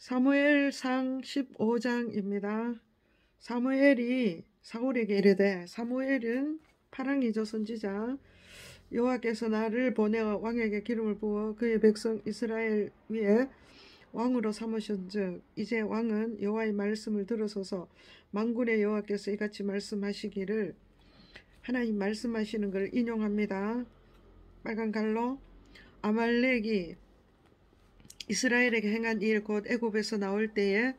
사무엘상 15장입니다. 사무엘이 사울에게 이르되, 사무엘은 파랑이죠, 선지자. 여호와께서 나를 보내어 왕에게 기름을 부어 그의 백성 이스라엘 위에 왕으로 삼으신즉 이제 왕은 여호와의 말씀을 들으소서. 만군의 여호와께서 이같이 말씀하시기를, 하나님 말씀하시는 걸 인용합니다. 빨간 갈로. 아말렉이 이스라엘에게 행한 일 곧 애굽에서 나올 때에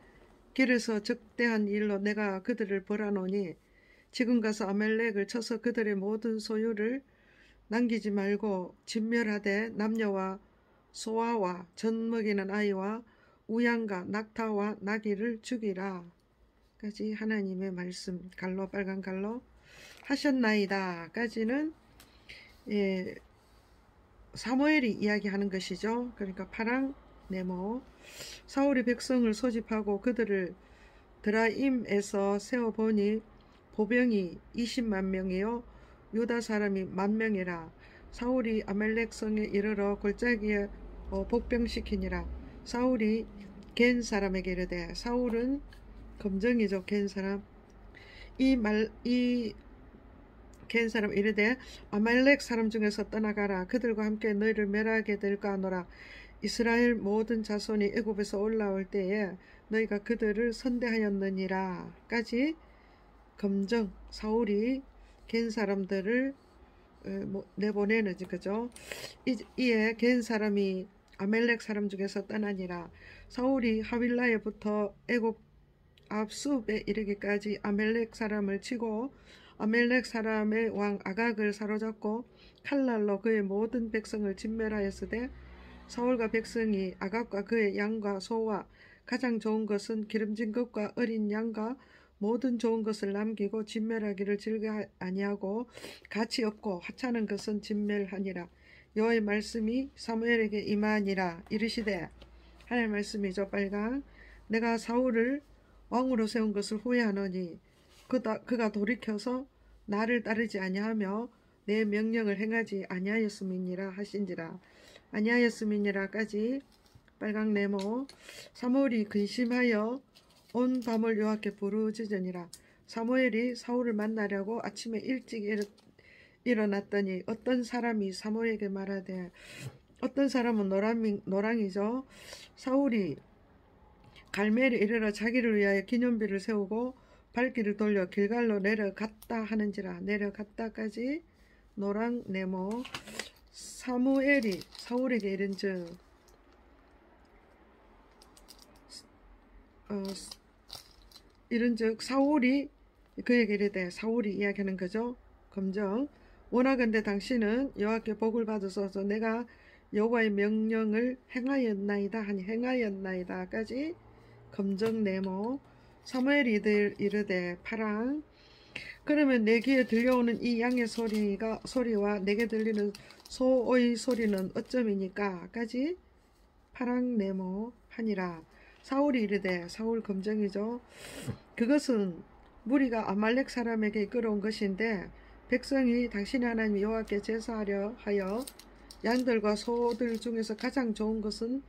길에서 적대한 일로 내가 그들을 벌하노니 지금 가서 아말렉을 쳐서 그들의 모든 소유를 남기지 말고 진멸하되 남녀와 소아와 젖 먹이는 아이와 우양과 낙타와 나귀를 죽이라 까지 하나님의 말씀. 갈로, 빨간 갈로. 하셨나이다 까지는 사무엘이 이야기하는 것이죠. 그러니까 파랑 네모. 사울이 백성을 소집하고 그들을 드라임에서 세워보니 보병이 20만 명이요 유다 사람이 10,000명이라. 사울이 아말렉 성에 이르러 골짜기에 복병시키니라. 사울이 겐 사람에게 이르되, 사울은 검정이죠, 겐 사람. 겐 사람 이르되, 아말렉 사람 중에서 떠나가라. 그들과 함께 너희를 멸하게 될까 하노라. 이스라엘 모든 자손이 애굽에서 올라올 때에 너희가 그들을 선대하였느니라 까지 검정. 사울이 겐 사람들을 내보내는 거죠. 이에 겐 사람이 아말렉 사람 중에서 떠나니라. 사울이 하윌라에부터 애굽 압숲에 이르기까지 아말렉 사람을 치고 아말렉 사람의 왕 아각을 사로잡고 칼날로 그의 모든 백성을 진멸하였으되, 사울과 백성이 아각과 그의 양과 소와 가장 좋은 것은 기름진 것과 어린 양과 모든 좋은 것을 남기고 진멸하기를 즐겨 아니하고 가치 없고 하찮은 것은 진멸하니라. 여호와의 말씀이 사무엘에게 임하니라. 이르시되, 하나님의 말씀이죠, 빨강. 내가 사울을 왕으로 세운 것을 후회하노니 그가 돌이켜서 나를 따르지 아니하며 내 명령을 행하지 아니하였음이니라 하신지라. 아니하였음이니라까지 빨강 네모. 사무엘이 근심하여 온 밤을 여호와께 부르짖으니라. 사무엘이 사울을 만나려고 아침에 일찍 일어났더니 어떤 사람이 사무엘에게 말하되, 어떤 사람은 노랑이죠. 사울이 갈멜에 이르러 자기를 위하여 기념비를 세우고 발길을 돌려 길갈로 내려갔다 하는지라. 내려갔다까지 노랑 네모. 사무엘이 사울에게 이른즉 사울이 그에게 이르되, 사울이 이야기하는 거죠, 검정. 원하건대 당신은 여호와께 복을 받으소서. 내가 여호와의 명령을 행하였나이다 하니 행하였나이다까지 검정 네모. 사무엘이 이르되, 파랑. 그러면 내 귀에 들려오는 이 양의 소리와 내게 들리는 소의 소리는 어쩌미니까 까지 파랑 네모 하니라. 사울이 이르되, 사울 검정이죠. 그것은 무리가 아말렉 사람에게 끌어온 것인데 백성이 당신의 하나님 여호와께 제사하려 하여 양들과 소들 중에서 가장 좋은 것은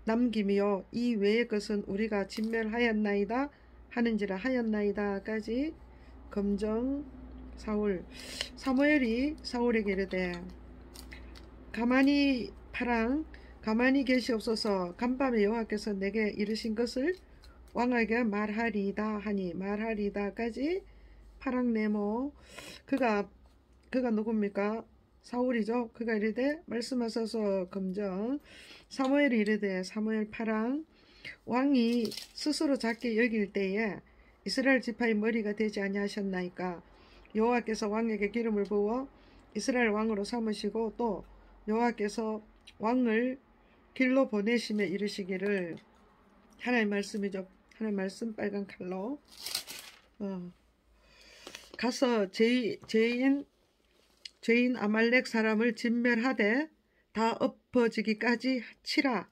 남김이요 이 외의 것은 우리가 진멸하였나이다 하는지라. 하였나이다까지 검정. 사울. 사무엘이 사울에게 이르되, 가만히 파랑. 가만히 계시옵소서. 간밤에 여호와께서 내게 이르신 것을 왕에게 말하리이다 하니 말하리이다까지 파랑 네모. 그가 누굽니까? 사울이죠. 그가 이르되, 말씀하소서. 검정. 사무엘이 이르되, 사무엘 파랑. 왕이 스스로 작게 여길 때에 이스라엘 지파의 머리가 되지 아니하셨나이까. 여호와께서 왕에게 기름을 부어 이스라엘 왕으로 삼으시고 또 여호와께서 왕을 길로 보내시며 이르시기를. 하나님 말씀이죠. 하나님 말씀 빨간 칼로. 가서 죄인 아말렉 사람을 진멸하되 다 엎어지기까지 치라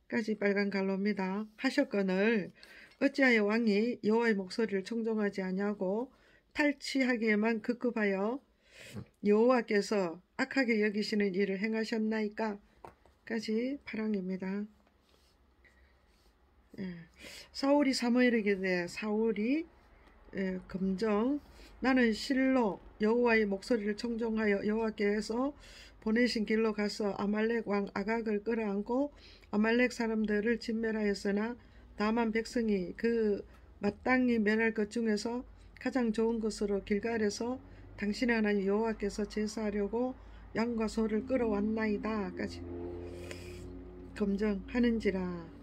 까지 빨간 갈로입니다. 하셨거늘 어찌하여 왕이 여호와의 목소리를 청종하지 아니하고 탈취하기에만 급급하여 여호와께서 악하게 여기시는 일을 행하셨나이까 까지 파랑입니다. 예. 사울이 사무엘에게 대해 사울이 검정 나는 실로 여호와의 목소리를 청종하여 여호와께서 보내신 길로 가서 아말렉 왕 아각을 끌어안고 아말렉 사람들을 진멸하였으나 다만 백성이 그 마땅히 멸할 것 중에서 가장 좋은 것으로 길갈에서 당신의 하나님 여호와께서 제사하려고 양과 소를 끌어왔나이다 까지 검정하는지라.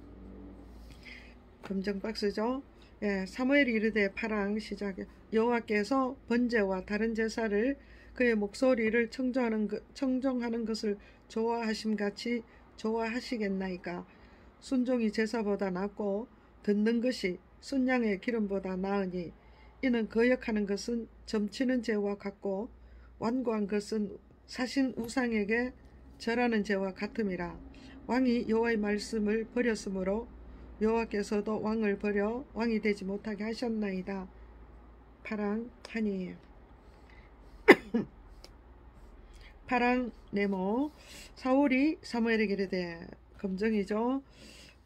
검정 박스죠. 예, 사무엘이 이르되 파랑 시작 여호와께서 번제와 다른 제사를 그의 목소리를 청정하는 것을 좋아하심같이 좋아하시겠나이까. 순종이 제사보다 낫고 듣는 것이 순양의 기름보다 나으니 이는 거역하는 것은 점치는 죄와 같고 완고한 것은 사신 우상에게 절하는 죄와 같음이라. 왕이 여호와의 말씀을 버렸으므로 여호와께서도 왕을 버려 왕이 되지 못하게 하셨나이다. 파랑 하니 파랑 네모 사울이 사무엘에게 이르되 검정이죠.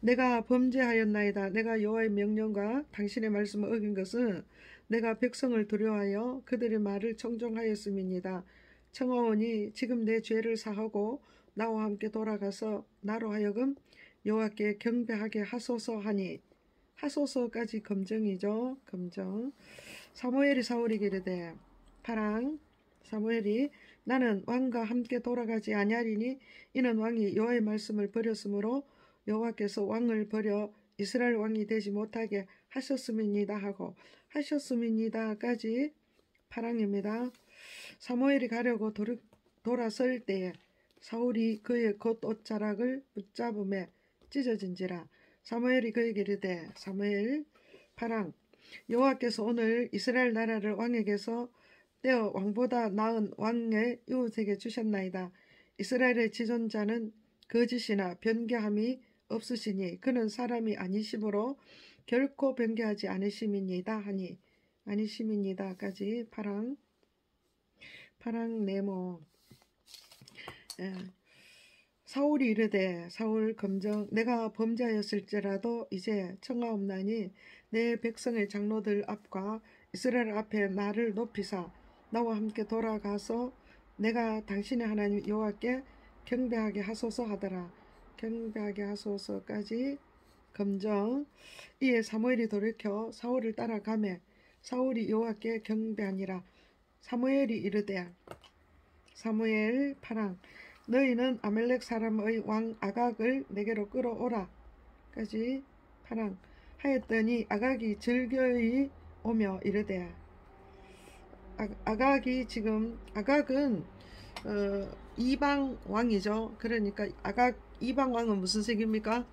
내가 범죄하였나이다. 내가 여호와의 명령과 당신의 말씀을 어긴 것은 내가 백성을 두려워하여 그들의 말을 청종하였음이니이다. 청하오니 지금 내 죄를 사하고 나와 함께 돌아가서 나로 하여금 여호와께 경배하게 하소서 하니 하소서까지 검정이죠. 검정. 사무엘이 사울에게 이르되 파랑 사무엘이 나는 왕과 함께 돌아가지 아니하리니 이는 왕이 여호와의 말씀을 버렸으므로 여호와께서 왕을 버려 이스라엘 왕이 되지 못하게 하셨음이니이다 하고 하셨음이니이다까지 파랑입니다. 사무엘이 가려고 돌아설 때에 사울이 그의 겉옷자락을 붙잡음에 찢어진지라. 사무엘이 그에게 이르되 사무엘 파랑 여호와께서 오늘 이스라엘 나라를 왕에게서 떼어 왕보다 나은 왕의 이웃에게 주셨나이다. 이스라엘의 지존자는 거짓이나 변개함이 없으시니 그는 사람이 아니심으로 결코 변개하지 않으심이니이다 하니 아니심이니이다까지 파랑 네모. 예. 사울이 이르되 사울 검정 내가 범죄하였을지라도 이제 청하옵나니 내 백성의 장로들 앞과 이스라엘 앞에 나를 높이사 나와 함께 돌아가서 내가 당신의 하나님 여호와께 경배하게 하소서 하더라. 경배하게 하소서까지 검정. 이에 사무엘이 돌이켜 사울을 따라가매 사울이 여호와께 경배하니라. 사무엘이 이르되 사무엘 파랑 너희는 아말렉 사람의 왕 아각을 내게로 끌어오라 까지 파랑 하였더니 아각이 즐겨이 오며 이르되 아각이 지금 아각은 이방 왕이죠. 그러니까 아각 이방 왕은 무슨 색입니까?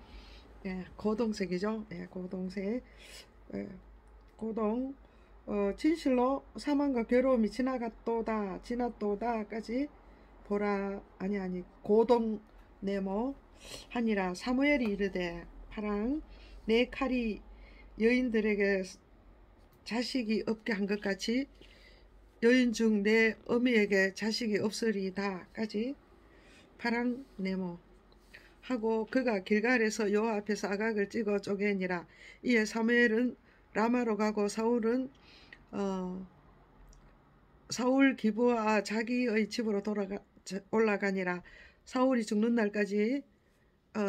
예, 고동색이죠. 예, 고동색. 예, 고동. 진실로 사망과 괴로움이 지났도다까지 보라 아니 고동 네모 하니라. 사무엘이 이르되 파랑 내 칼이 여인들에게 자식이 없게 한 것 같이 여인 중 내 어미에게 자식이 없으리다까지 파랑 네모 하고 그가 길갈에서 여호와 앞에서 아각을 찍어 쪼개니라. 이에 사무엘은 라마로 가고 사울은 사울 기브와 자기의 집으로 올라가니라. 사울이 죽는 날까지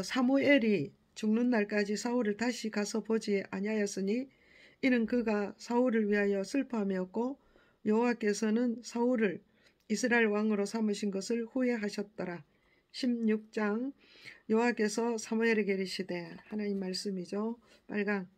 사무엘이 죽는 날까지 사울을 다시 가서 보지 아니하였으니 이는 그가 사울을 위하여 슬퍼함이었고 여호와께서는 사울을 이스라엘 왕으로 삼으신 것을 후회하셨더라. 16장 여호와께서 사무엘에게 이르시되 하나님 말씀이죠. 빨강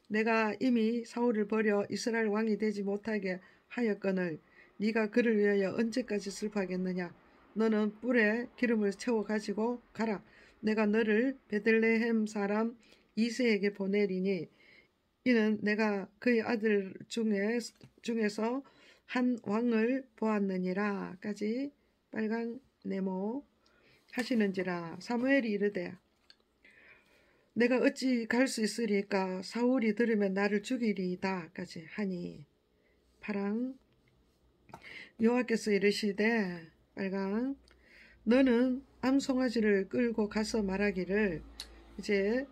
내가 이미 사울을 버려 이스라엘 왕이 되지 못하게 하였거늘 네가 그를 위하여 언제까지 슬퍼하겠느냐. 너는 뿔에 기름을 채워 가지고 가라. 내가 너를 베들레헴 사람 이새에게 보내리니 이는 내가 그의 아들 중에서 한 왕을 보았느니라 까지 빨강 네모 하시는지라. 사무엘이 이르되 내가 어찌 갈 수 있으리까. 사울이 들으면 나를 죽이리이다 까지 하니 파랑 여호와께서 이르시되 빨강 너는 암송아지를 끌고 가서 말하기를 이제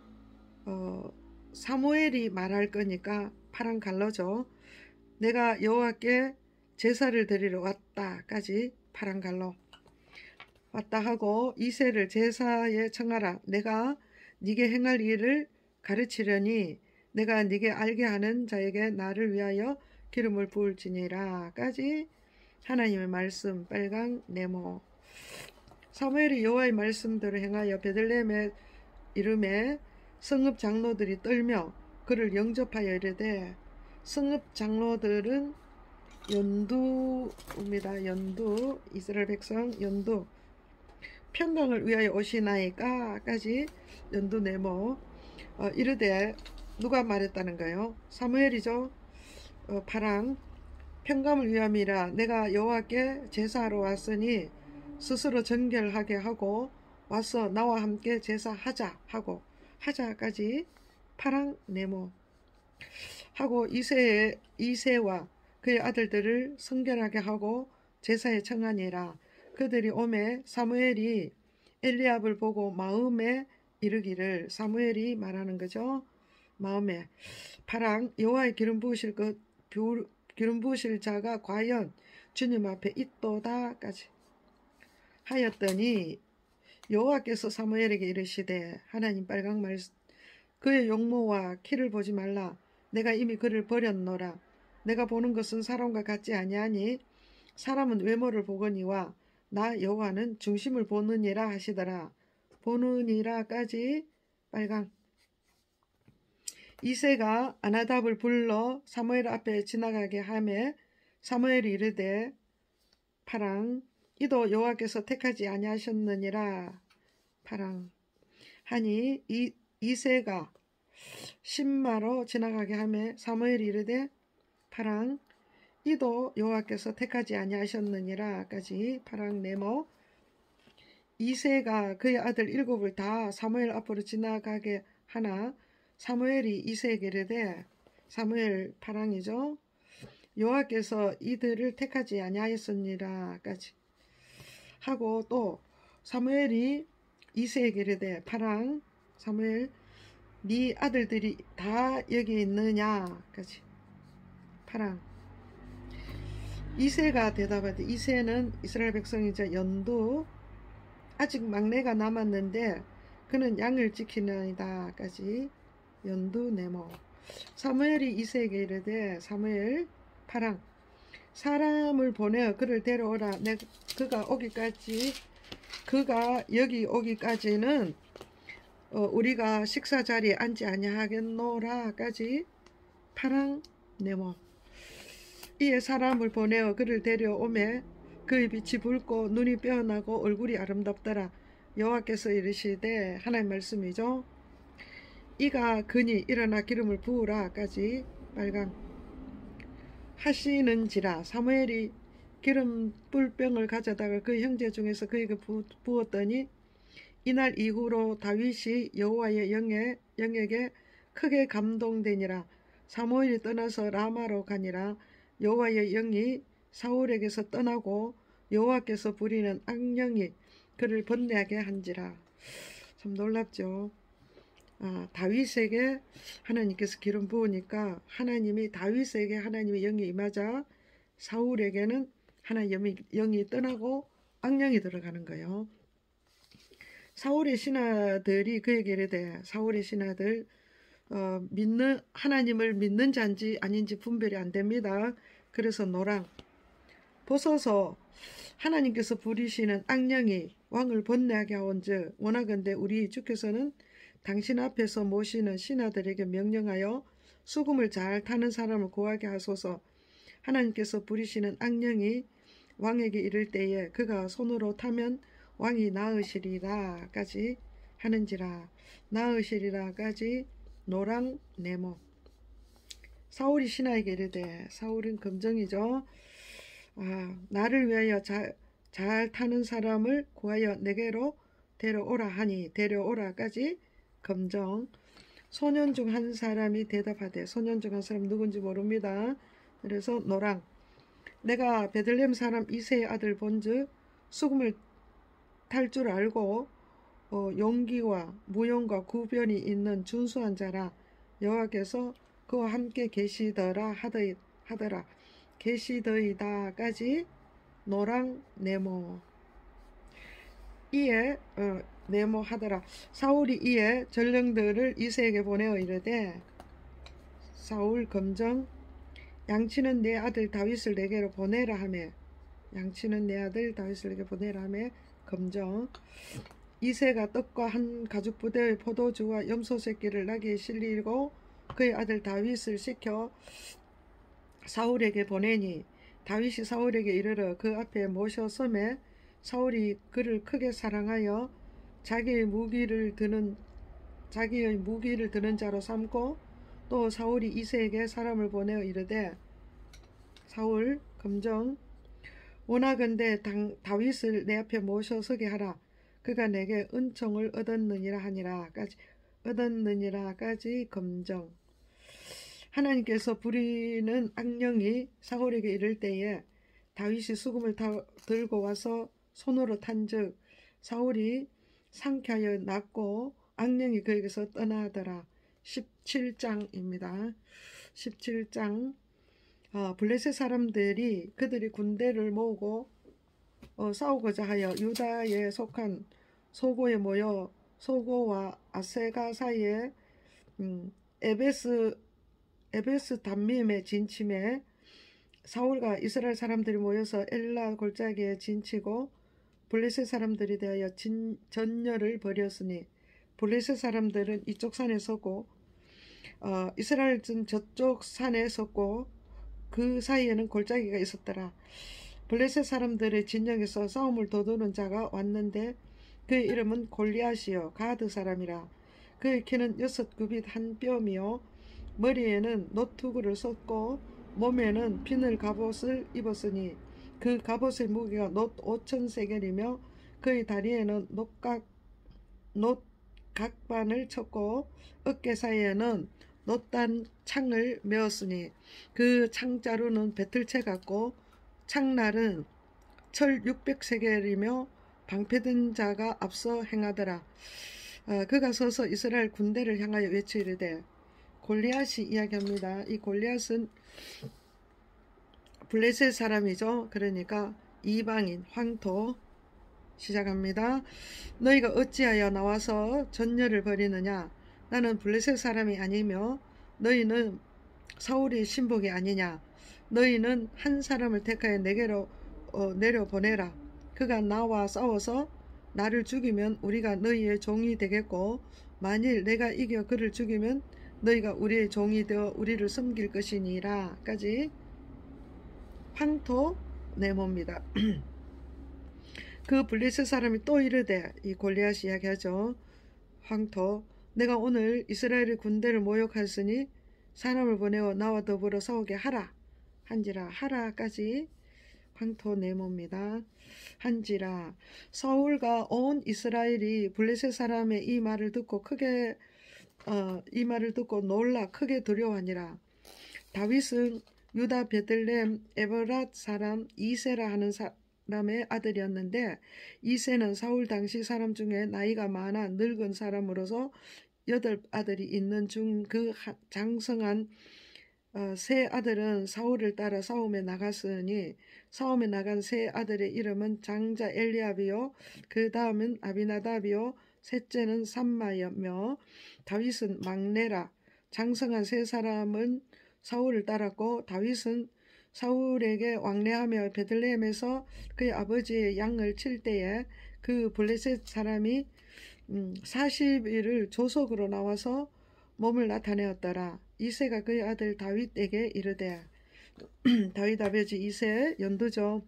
사무엘이 말할 거니까 파란 갈로죠. 내가 여호와께 제사를 드리러 왔다까지 파란 갈로. 왔다 하고 이새를 제사에 청하라. 내가 네게 행할 일을 가르치려니 내가 네게 알게 하는 자에게 나를 위하여 기름을 부을지니라까지 하나님의 말씀. 빨강 네모. 사무엘이 여호와의 말씀대로 행하여 베들레헴의 이름에 성읍 장로들이 떨며 그를 영접하여 이르되, 성읍 장로들은 연두입니다. 연두, 이스라엘 백성 연두. 평강을 위하여 오시나이까까지 연두 네모. 이르되 누가 말했다는 거예요? 사무엘이죠. 파랑. 평강을 위함이라. 내가 여호와께 제사하러 왔으니 스스로 정결하게 하고 와서 나와 함께 제사하자 하고 하자까지 파랑 네모. 하고 이새와 그의 아들들을 성결하게 하고 제사에 청하니라. 그들이 오매 사무엘이 엘리압을 보고 마음에 이르기를. 사무엘이 말하는 거죠. 마음에. 파랑. 여호와의 기름 부으실 자가 과연 주님 앞에 있도다까지 하였더니 여호와께서 사무엘에게 이르시되, 하나님 빨강 말씀. 그의 용모와 키를 보지 말라. 내가 이미 그를 버렸노라. 내가 보는 것은 사람과 같지 아니하니 사람은 외모를 보거니와 나 여호와는 중심을 보느니라 하시더라. 보느니라까지 빨강. 이새가 아나답을 불러 사무엘 앞에 지나가게 하매 사무엘이 이르되, 파랑. 이도 여호와께서 택하지 아니하셨느니라. 파랑. 하니 이새가 신마로 지나가게 하매 사무엘이 이르되, 파랑. 이도 여호와께서 택하지 아니하셨느니라까지 파랑 네모. 이새가 그의 아들 7을 다 사무엘 앞으로 지나가게 하나 사무엘이 이새에게 이르되, 사무엘 파랑이죠. 여호와께서 이들을 택하지 아니하였느니라까지 하고 또 사무엘이 이새에게 이르되, 파랑. 사무엘 네 아들들이 다 여기 있느냐까지 파랑. 이새가 대답하되, 이새는 이스라엘 백성이자 연두, 아직 막내가 남았는데 그는 양을 지키나이다까지 연두 네모. 사무엘이 이새에게 이르되, 사무엘 파랑. 사람을 보내어 그를 데려오라. 그가 여기 오기까지는 우리가 식사 자리에 앉지 아니하겠노라까지 파랑 네모. 이에 사람을 보내어 그를 데려오매 그의 빛이 붉고 눈이 빼어나고 얼굴이 아름답더라. 여호와께서 이르시되, 하나님 말씀이죠. 이가 그니 일어나 기름을 부으라까지 빨강. 하시는지라. 사무엘이 기름 뿔병을 가져다가 그 형제 중에서 그에게 부었더니 이날 이후로 다윗이 여호와의 영에게 크게 감동되니라. 사무엘이 떠나서 라마로 가니라. 여호와의 영이 사울에게서 떠나고 여호와께서 부리는 악령이 그를 번뇌하게 한지라. 참 놀랍죠. 다윗에게 하나님께서 기름 부으니까 다윗에게 하나님의 영이 임하자 사울에게는 하나님의 영이 떠나고 악령이 들어가는 거예요. 사울의 신하들이 그에게 이르되, 사울의 신하들 하나님을 믿는 자인지 아닌지 분별이 안 됩니다. 그래서 노랑 벗어서 하나님께서 부리시는 악령이 왕을 번뇌하게 하온즉 원하건대 우리 주께서는 당신 앞에서 모시는 신하들에게 명령하여 수금을 잘 타는 사람을 구하게 하소서. 하나님께서 부리시는 악령이 왕에게 이를 때에 그가 손으로 타면 왕이 나으시리라까지 하는지라. 나으시리라까지 노랑 네모. 사울이 신하에게 이르되, 사울은 검정이죠. 나를 위하여 잘 타는 사람을 구하여 내게로 데려오라 하니 데려오라까지 검정. 소년 중 한 사람이 대답하되, 소년 중 한 사람 누군지 모릅니다. 그래서 노랑. 내가 베들레헴 사람 이새의 아들 본즉 수금을 탈 줄 알고 용기와 무용과 구변이 있는 준수한 자라. 여호와께서 그와 함께 계시더라 하더라. 계시더이다까지 노랑 네모. 이에 네모 하더라. 사울이 이에 전령들을 이새에게 보내어 이르되 사울 검정 양치는 내 아들 다윗을 내게로 보내라 하며 양치는 내 아들 다윗을 내게 보내라 하며 검정 이새가 떡과 한 가죽 부대의 포도주와 염소 새끼를 나귀에 실리고 그의 아들 다윗을 시켜 사울에게 보내니 다윗이 사울에게 이르러 그 앞에 모셔섬에 사울이 그를 크게 사랑하여 자기의 무기를 드는 자로 삼고 또 사울이 이새에게 사람을 보내어 이르되 사울 검정 원하건대 다윗을 내 앞에 모셔서게 하라. 그가 내게 은총을 얻었느니라까지 검정. 하나님께서 부리는 악령이 사울에게 이를 때에 다윗이 수금을 들고 와서 손으로 탄즉 사울이 상쾌하여 낫고 악령이 그에게서 떠나더라. 17장입니다. 17장 블레셋 사람들이 그들이 군대를 모으고 싸우고자 하여 유다에 속한 소고에 모여 소고와 아세가 사이에 에베스 담밈에 진침해 사울과 이스라엘 사람들이 모여서 엘라 골짜기에 진치고 블레셋 사람들이 대하여 전열을 벌였으니 블레셋 사람들은 이쪽 산에 섰고 이스라엘은 저쪽 산에 섰고 그 사이에는 골짜기가 있었더라. 블레셋 사람들의 진영에서 싸움을 도두는 자가 왔는데 그의 이름은 골리앗이요 가드 사람이라. 그의 키는 6규빗 한 뼘이요 머리에는 노투구를 썼고 몸에는 비늘 갑옷을 입었으니 그 갑옷의 무게가 놋 5,000세겔이며 그의 다리에는 놋각반을 쳤고 어깨 사이에는 놋단 창을 메었으니 그 창자루는 배틀채 같고 창날은 철 600세겔이며 방패든 자가 앞서 행하더라. 그가 서서 이스라엘 군대를 향하여 외치이르되 골리앗이 이야기합니다. 이 골리앗은 블레셋 사람이죠. 그러니까 이방인 황토. 시작합니다. 너희가 어찌하여 나와서 전열을 벌이느냐. 나는 블레셋 사람이 아니며 너희는 사울의 신복이 아니냐. 너희는 한 사람을 택하여 내게로 내려보내라. 그가 나와 싸워서 나를 죽이면 우리가 너희의 종이 되겠고 만일 내가 이겨 그를 죽이면 너희가 우리의 종이 되어 우리를 섬길 것이니라 까지 황토 네모입니다. 그 블레셋 사람이 또 이르되 이 골리앗이 이야기하죠. 황토 내가 오늘 이스라엘의 군대를 모욕하였으니 사람을 보내어 나와 더불어 싸우게 하라 한지라 하라까지 황토 네모입니다. 한지라 사울과 온 이스라엘이 블레셋 사람의 이 말을 듣고 놀라 크게 두려워하니라. 다윗은 유다 베들레헴 에버랏 사람 이새라 하는 사람의 아들이었는데 이새는 사울 당시 사람 중에 나이가 많아 늙은 사람으로서 8 아들이 있는 중 그 장성한 세 아들은 사울을 따라 싸움에 나갔으니 싸움에 나간 세 아들의 이름은 장자 엘리압이요 그 다음은 아비나답이요 셋째는 삼마였며 다윗은 막내라. 장성한 세 사람은 사울을 따랐고 다윗은 사울에게 왕래하며 베들레헴에서 그의 아버지의 양을 칠 때에 그 블레셋 사람이 40일을 조속으로 나와서 몸을 나타내었더라. 이새가 그의 아들 다윗에게 이르되 다윗 아버지 이새 연두죠.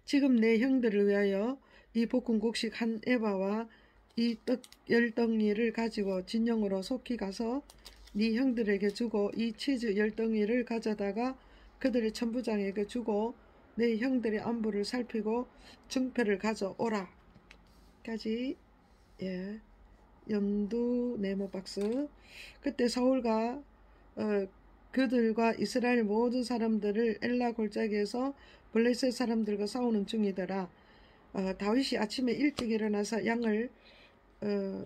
지금 내 형들을 위하여 이 볶음국식 한 에바와 이 떡 10덩이를 가지고 진영으로 속히 가서 네 형들에게 주고 이 치즈 10덩이를 가져다가 그들의 천부장에게 주고 내 형들의 안부를 살피고 증표를 가져오라 까지 연두 네모 박스. 그때 사울과 그들과 이스라엘 모든 사람들을 엘라 골짜기에서 블레셋 사람들과 싸우는 중이더라. 다윗이 아침에 일찍 일어나서 양을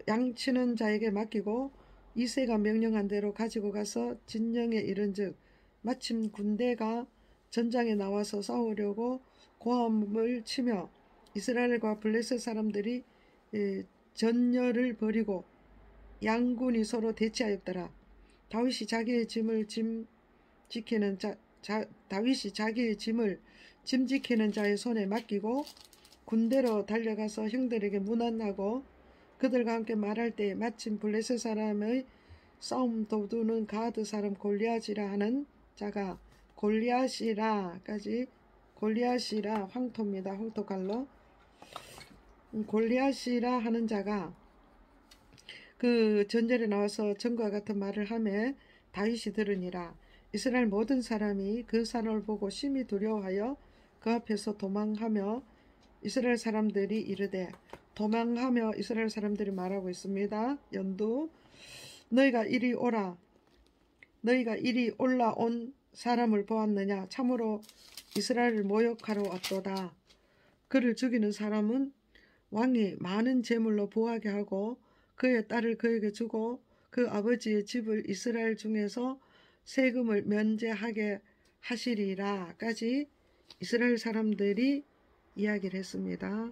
양치는 자에게 맡기고 이새가 명령한 대로 가지고 가서 진영에 이른즉 마침 군대가 전장에 나와서 싸우려고 고함을 치며 이스라엘과 블레셋 사람들이 전열을 벌이고 양군이 서로 대치하였더라. 다윗이 자기의 짐을 짐 지키는 자의 손에 맡기고 군대로 달려가서 형들에게 문안하고 그들과 함께 말할 때에 마침 블레셋 사람의 싸움 도두는 가드 사람 골리앗이라 하는 자가 골리앗이라 황토입니다. 황토갈로 골리앗이라 하는 자가 그 전절에 나와서 전과 같은 말을 하매 다윗이 들으니라. 이스라엘 모든 사람이 그 사람을 보고 심히 두려워하여 그 앞에서 도망하며 이스라엘 사람들이 이르되 도망하며 이스라엘 사람들이 말하고 있습니다. 연두 너희가 이리 올라온 사람을 보았느냐? 참으로 이스라엘을 모욕하러 왔도다. 그를 죽이는 사람은 왕이 많은 제물로 부하게 하고 그의 딸을 그에게 주고 그 아버지의 집을 이스라엘 중에서 세금을 면제하게 하시리라까지 이스라엘 사람들이 이야기를 했습니다.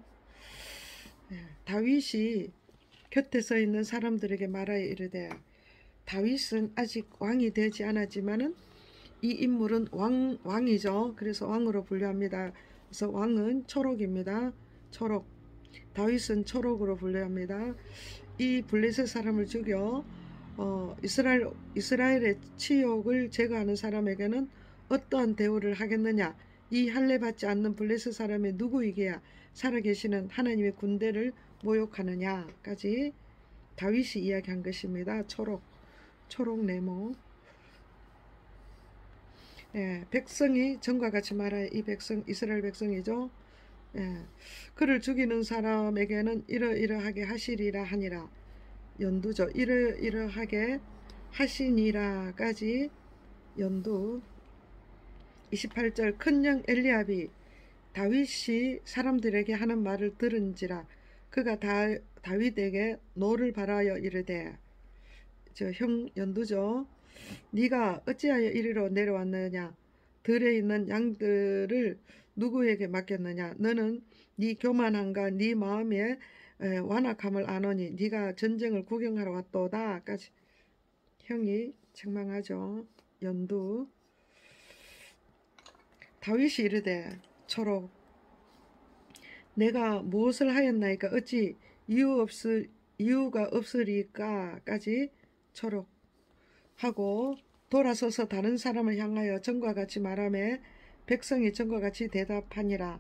다윗이 곁에 서 있는 사람들에게 말하여 이르되 다윗은 아직 왕이 되지 않았지만은 이 인물은 왕이죠. 그래서 왕으로 분류합니다. 그래서 왕은 초록입니다. 초록. 다윗은 초록으로 분류합니다. 이 블레셋 사람을 죽여 이스라엘의 치욕을 제거하는 사람에게는 어떠한 대우를 하겠느냐? 이 할례받지 않는 블레셋 사람이 누구이게야 살아계시는 하나님의 군대를 모욕하느냐까지 다윗이 이야기한 것입니다. 초록 네모. 백성이 전과 같이 말하여 이 백성 이스라엘 백성이죠. 그를 죽이는 사람에게는 이러이러하게 하시리라 하니라. 연두죠. 이러이러하게 하시니라까지 연두. 28절 큰형 엘리압이 다윗이 사람들에게 하는 말을 들은지라 그가 다윗에게 노를 바라여 이르되 형 연두죠. 네가 어찌하여 이리로 내려왔느냐? 들에 있는 양들을 누구에게 맡겼느냐? 너는 네 교만함과 네 마음의 완악함을 아노니 네가 전쟁을 구경하러 왔도다까지 형이 책망하죠. 연두. 다윗이 이르되 초록 내가 무엇을 하였나이까 어찌 이유가 없으리까까지 초록 하고 돌아서서 다른 사람을 향하여 전과 같이 말하며 백성이 전과 같이 대답하니라.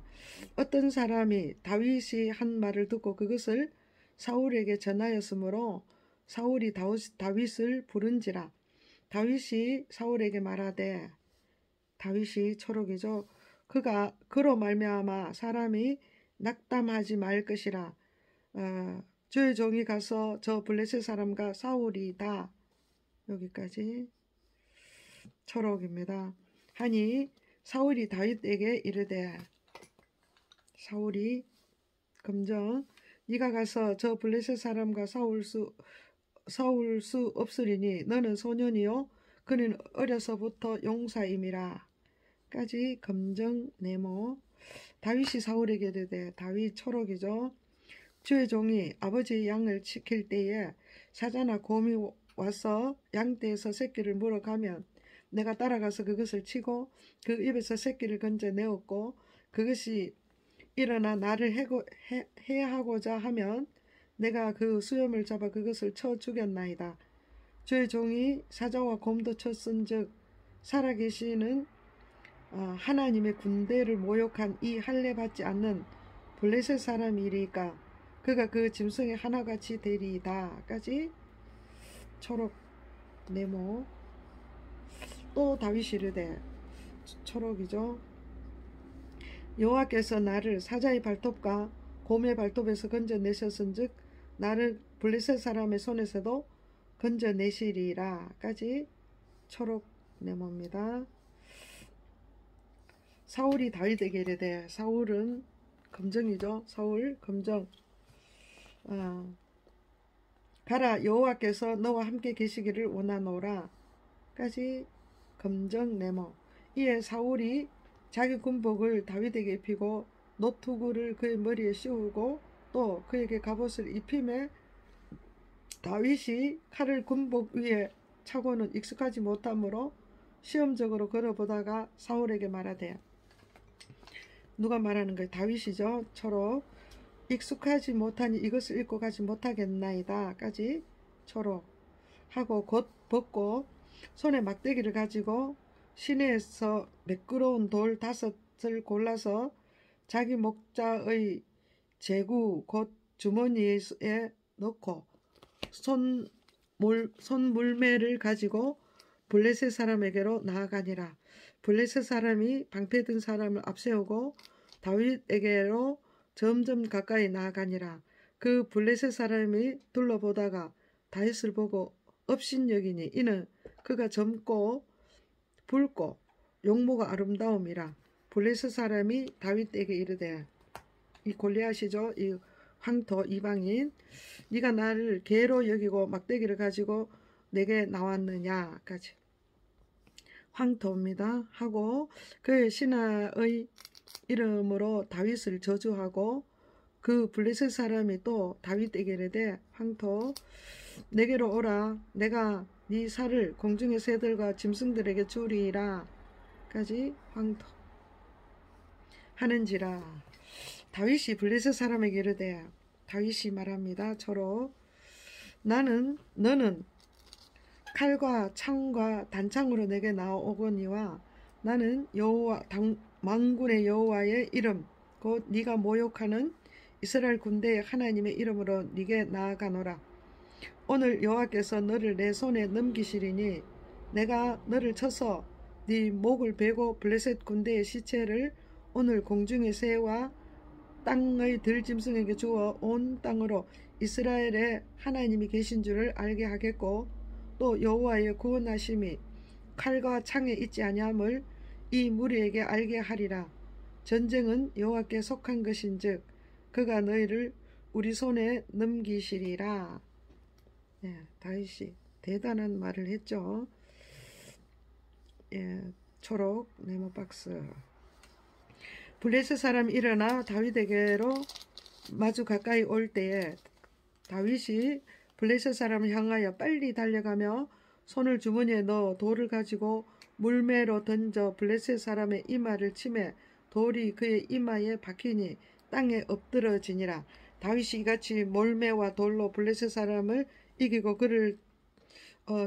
어떤 사람이 다윗이 한 말을 듣고 그것을 사울에게 전하였으므로 사울이 다윗을 부른지라. 다윗이 사울에게 말하되 다윗이 초록이죠. 그로 말미암아 사람이 낙담하지 말 것이라. 주의 종이 가서 저 블레셋 사람과 싸우리다. 여기까지 초록입니다. 하니 사울이 다윗에게 이르되 사울이 검정 네가 가서 저 블레셋 사람과 싸울 수 없으리니 너는 소년이요 그는 어려서부터 용사임이라. 까지 검정 네모. 다윗이 사울에게 이르되 다윗 초록이죠. 주의 종이 아버지의 양을 지킬 때에 사자나 곰이 와서 양떼에서 새끼를 물어가면 내가 따라가서 그것을 치고 그 입에서 새끼를 건져 내었고 그것이 일어나 나를 해하고자 하면 내가 그 수염을 잡아 그것을 쳐 죽였나이다. 주의 종이 사자와 곰도 쳤은즉 살아계시는 하나님의 군대를 모욕한 이 할례받지 않는 블레셋 사람이리까 그가 그 짐승의 하나같이 되리이다까지 초록 네모. 또 다윗이 이르되 초록이죠. 여호와께서 나를 사자의 발톱과 곰의 발톱에서 건져내셨은즉 나를 블레셋 사람의 손에서도 건져내시리라까지 초록 네모입니다. 사울이 다윗에게 이르되 사울은 검정이죠. 사울 검정. 가라 여호와께서 너와 함께 계시기를 원하노라 까지 검정 네모. 이에 사울이 자기 군복을 다윗에게 입히고 노투구를 그의 머리에 씌우고 또 그에게 갑옷을 입힘에 다윗이 칼을 군복 위에 차고는 익숙하지 못하므로 시험적으로 걸어보다가 사울에게 말하되, 누가 말하는 거예요? 다윗이죠. 초록. 익숙하지 못하니 이것을 입고 가지 못하겠나이다 까지 초록 하고 곧 벗고 손에 막대기를 가지고 시내에서 매끄러운 돌 5을 골라서 자기 목자의 제구 곧 주머니에 넣고 손물매를 가지고 블레셋 사람에게로 나아가니라. 블레셋 사람이 방패든 사람을 앞세우고 다윗에게로 점점 가까이 나아가니라. 그 블레셋 사람이 둘러보다가 다윗을 보고 업신여기니 이는 그가 젊고 붉고 용모가 아름다움이라. 블레셋 사람이 다윗에게 이르되, 이 골리앗이죠. 이 황토 이방인, 네가 나를 개로 여기고 막대기를 가지고 내게 나왔느냐까지. 황토입니다. 하고 그의 신하의 이름으로 다윗을 저주하고 그 블레셋 사람이 또 다윗에게 이르되, 황토 내게로 오라. 내가 네 살을 공중의 새들과 짐승들에게 주리라 까지 황토 하는지라. 다윗이 블레셋 사람에게 이르되, 다윗이 말합니다. 초록. 너는 칼과 창과 단창으로 내게 나오거니와 나는 여호와 만군의 여호와의 이름 곧 네가 모욕하는 이스라엘 군대의 하나님의 이름으로 네게 나아가노라. 오늘 여호와께서 너를 내 손에 넘기시리니 내가 너를 쳐서 네 목을 베고 블레셋 군대의 시체를 오늘 공중의 새와 땅의 들짐승에게 주어 온 땅으로 이스라엘의 하나님이 계신 줄을 알게 하겠고 또 여호와의 구원하심이 칼과 창에 있지 아니함을 이 무리에게 알게 하리라. 전쟁은 여호와께 속한 것인즉 그가 너희를 우리 손에 넘기시리라. 예, 다윗이 대단한 말을 했죠. 예, 초록 네모 박스. 블레셋 사람이 일어나 다윗에게로 마주 가까이 올 때에 다윗이 블레셋 사람을 향하여 빨리 달려가며 손을 주머니에 넣어 돌을 가지고 물매로 던져 블레셋 사람의 이마를 치매 돌이 그의 이마에 박히니 땅에 엎드러지니라. 다윗이 이같이 몰매와 돌로 블레셋 사람을 이기고 그를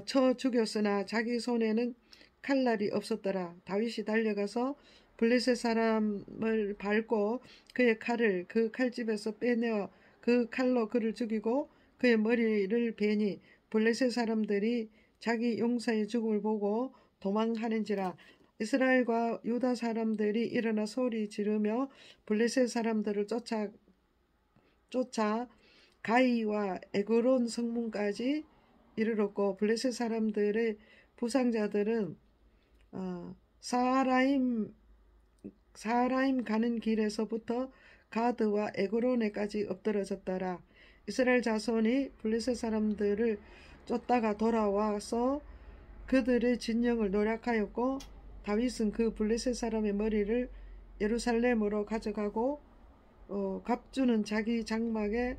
쳐 죽였으나 자기 손에는 칼날이 없었더라. 다윗이 달려가서 블레셋 사람을 밟고 그의 칼을 그 칼집에서 빼내어 그 칼로 그를 죽이고 그의 머리를 베니 블레셋 사람들이 자기 용사의 죽음을 보고 도망하는지라. 이스라엘과 유다 사람들이 일어나 소리 지르며 블레셋 사람들을 쫓아 가이와 에그론 성문까지 이르렀고 블레셋 사람들의 부상자들은 사하라임 가는 길에서부터 가드와 에그론에까지 엎드러졌더라. 이스라엘 자손이 블레셋 사람들을 쫓다가 돌아와서 그들의 진영을 노략하였고 다윗은 그 블레셋 사람의 머리를 예루살렘으로 가져가고 갑주는 자기 장막에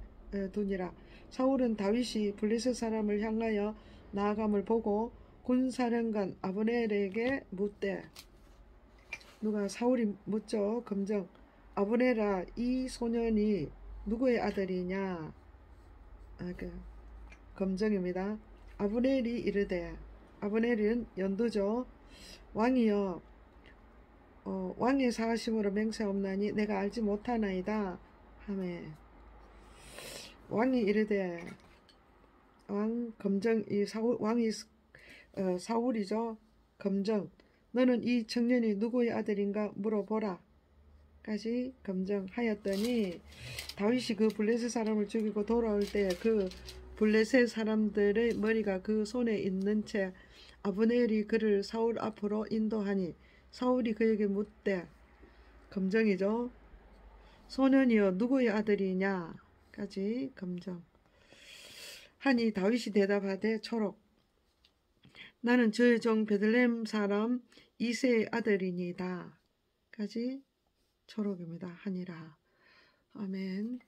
두니라. 사울은 다윗이 블레셋 사람을 향하여 나아감을 보고 군사령관 아브넬에게 묻되, 누가 사울이 묻죠. 검정. 아브넬아, 이 소년이 누구의 아들이냐? 검정입니다. 아브넬이 이르되, 아브넬은 연두죠. 왕이여, 왕의 사하심으로 맹세없나니 내가 알지 못하나이다 하매 왕이 이르되, 검정, 이 왕이 사울이죠. 검정. 너는 이 청년이 누구의 아들인가 물어보라 까지 검정하였더니 다윗이 그 블레셋 사람을 죽이고 돌아올 때 그 블레셋 사람들의 머리가 그 손에 있는 채 아브넬이 그를 사울 앞으로 인도하니 사울이 그에게 묻되, 검정이죠. 소년이여 누구의 아들이냐 까지 검정. 하니 다윗이 대답하되 초록. 나는 저의 종 베들레헴 사람 이새의 아들이니이다. 까지 초록입니다. 하니라. 아멘.